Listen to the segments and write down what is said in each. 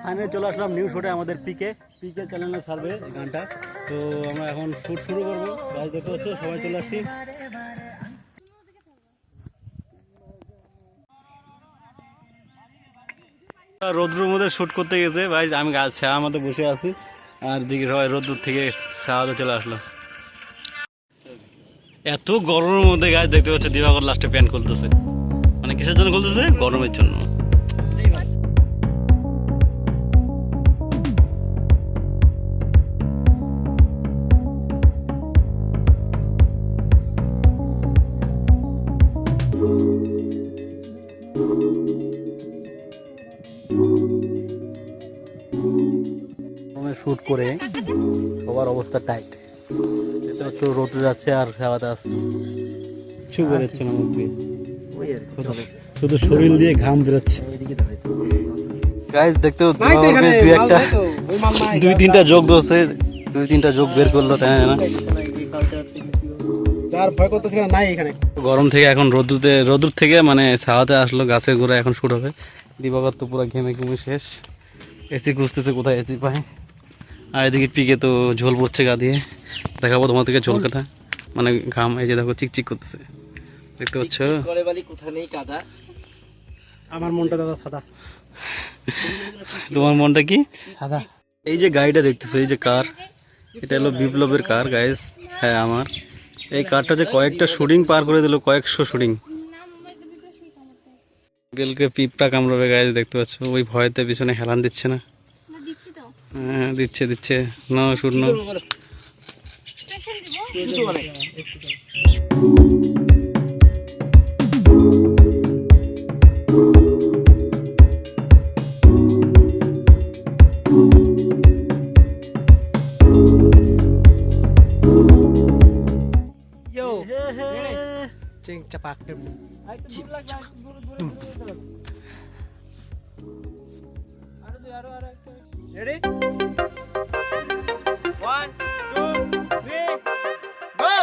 Finally চলে আসলাম new শুটে আমাদের পিকে চ্যানেলে ছাড়বে গানটা। তো আমরা এখন শুট শুরু করবো। গাছ দেখতে হচ্ছে, সবাই চলে আসছি। রোদ্রুর মধ্যে শুট করতে গেছে ভাই, আমি গাছ ছায়ার মধ্যে বসে আছি, আর দিকে সবাই রোদ্দুর থেকে ছায়াতে চলে আসলো। এত গরমের মধ্যে গাছ দেখতে পাচ্ছে দিবাকর লাস্টে প্যান্ট খুলতেছে, মানে কিসের জন্য খুলতেছে? গরমের জন্য। শুট করে সবার অবস্থা টাইট, এটা হচ্ছে রোদ যাচ্ছে আর খাওয়াতে আসছে, কিছু বেরোচ্ছে না মুখ দিয়ে, শুধু শরীর দিয়ে ঘাম বেরোচ্ছে। গাইস দেখতে দুই তিনটা যোগ ধরছে, দুই তিনটা যোগ বের করলো, তাই না? গরম থেকে এখন রোদ্দুর থেকে মানে ছাওয়াতে আসলো, গাছের গোড়া এখন শুট হবে। দিবাকর তো পুরো ঘেমে ঘুমে শেষ, এসি খুঁজতেছে কোথায় এসি পায়। আর এদিকে পিকে তো ঝোল পড়ছে গা দিয়ে, দেখাবো তোমার থেকে ঝোল কাটা, মানে ঘাম, এই যে দেখো চিকচিক করতেছে, দেখতে পাচ্ছ? আমার মনটা দাদা সাদা। তোমার মনটা কি সাদা? এই যে গাড়িটা দেখতেছো, এই যে কার, এটা হলো বিপ্লবের কার গাইস। হ্যাঁ আমার এই কারটা যে কয়েকটা শুটিং পার করে দিল, কয়েকশো শুটিং। গেলকে পিঁপড়া কামড়াবে গাইস, দেখতে পাচ্ছ? ওই ভয়তে পিছনে হেলান দিচ্ছে না। হ্যাঁ দিচ্ছে না শুট না। Ready? 1, 2, 3, go!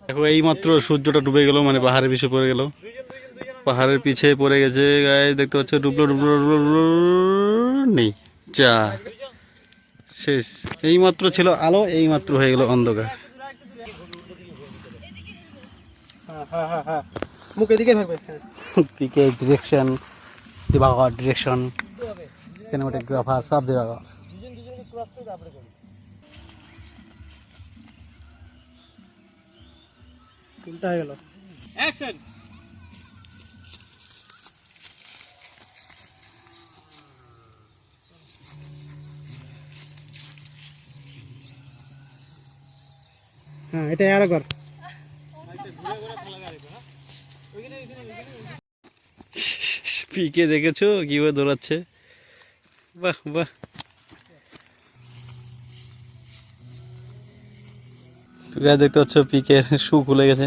দেখো এই মাত্র সূর্যটা ডুবে গেল, মানে পাহাড়ের পিছে পড়ে গেল, পাহাড়ের পিছে পড়ে গেছে গাইস, দেখতে পাচ্ছ? ডুবলো নেই, চা শেষ। এই মাত্র ছিল আলো, এই মাত্র হয়ে গেল অন্ধকার। পিকে ডিরেকশন, দিবাকর ডিরেকশন, সিনেমাটোগ্রাফার সব দিবাকর। উল্টা হয়ে গেল। অ্যাকশন। হ্যাঁ এটা আর কর। পিকে দেখেছো কিভাবে দৌড়াচ্ছে? বাহ বাহ। দেখতে পাচ্ছ পিকে শু খুলে গেছে,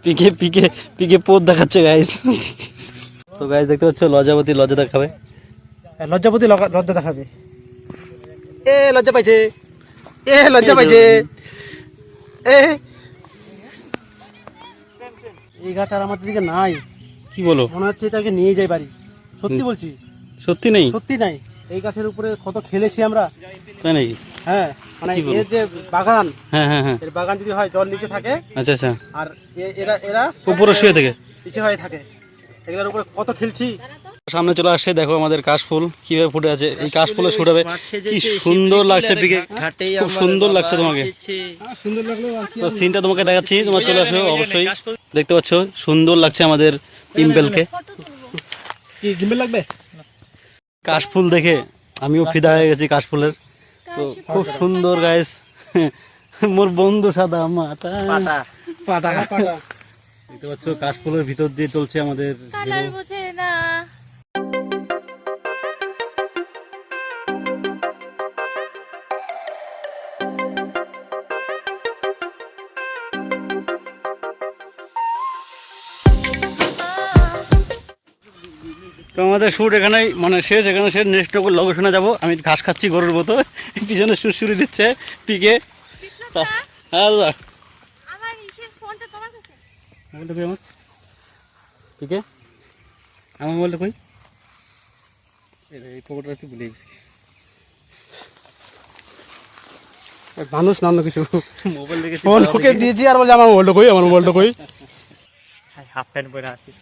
পিকে পিকে পিকে পোদ দেখাচ্ছে গাইস। তো গাইস দেখতে পাচ্ছ লজ্জাপতি লজ্জা দেখাবে, লজ্জাপতি লজ্জা দেখাবে। এ লজ্জা পাইছে, এ লজ্জা পাইছে। এ এই গাছ আর আমাদের দিকে নাই, কি বলো? মনে হচ্ছে এটাকে নিয়ে যাই বাড়ি। সত্যি বলছি, সত্যি নেই, সত্যি নাই। এই গাছের উপরে কত খেলেছি আমরা, তাই নাকি? হ্যাঁ মানে এর যে বাগান, হ্যাঁ হ্যাঁ হ্যাঁ, এর বাগান যদি হয় জল নিচে থাকে, আচ্ছা আচ্ছা, আর এরা উপরে শুয়ে থাকে, নিচে হয়ে থাকে, এগুলোর উপরে কত খেলছি। সামনে চলে আসছে, দেখো আমাদের কাশফুল কিভাবে ফুটে আছে। এই কাশফুলে শুট হবে, কি সুন্দর লাগছে পিকে, খুব সুন্দর লাগছে তোমাকে। তো সিনটা তোমাকে দেখাচ্ছি, তোমার চলে আসো অবশ্যই। দেখতে পাচ্ছ সুন্দর লাগছে আমাদের পিম্পলকে। কি গিম্বেল লাগবে? কাশফুল দেখে আমিও ফিদা হয়ে গেছি কাশফুলের। তো খুব সুন্দর গাইস, মোর বন্ধু সাদা মাথা পাটা পাটা। দেখতে পাচ্ছ কাশফুলের ভিতর দিয়ে চলছে আমাদের হিরো। আমাদের শ্যুট এখানেই মানে শেষ, এখানে শেষ। নেক্সট লোকেশনে যাবো। আমি ঘাস খাচ্ছি গরুর মতো, পিছনে সুরসুরি দিচ্ছে পিকে। হ্যাঁ দাদা মোবাইলটা কই আমার, পিকে আমার মোবাইলটা কই? এই পকেটটা একটু ভুলে গেছি। মানুষ না অন্য কিছু, মোবাইল রেখেছি ওকে দিয়েছি আর বলছে আমার মোবাইলটা কই, আমার মোবাইলটা কই। হাফ প্যান্ট পরে আছি।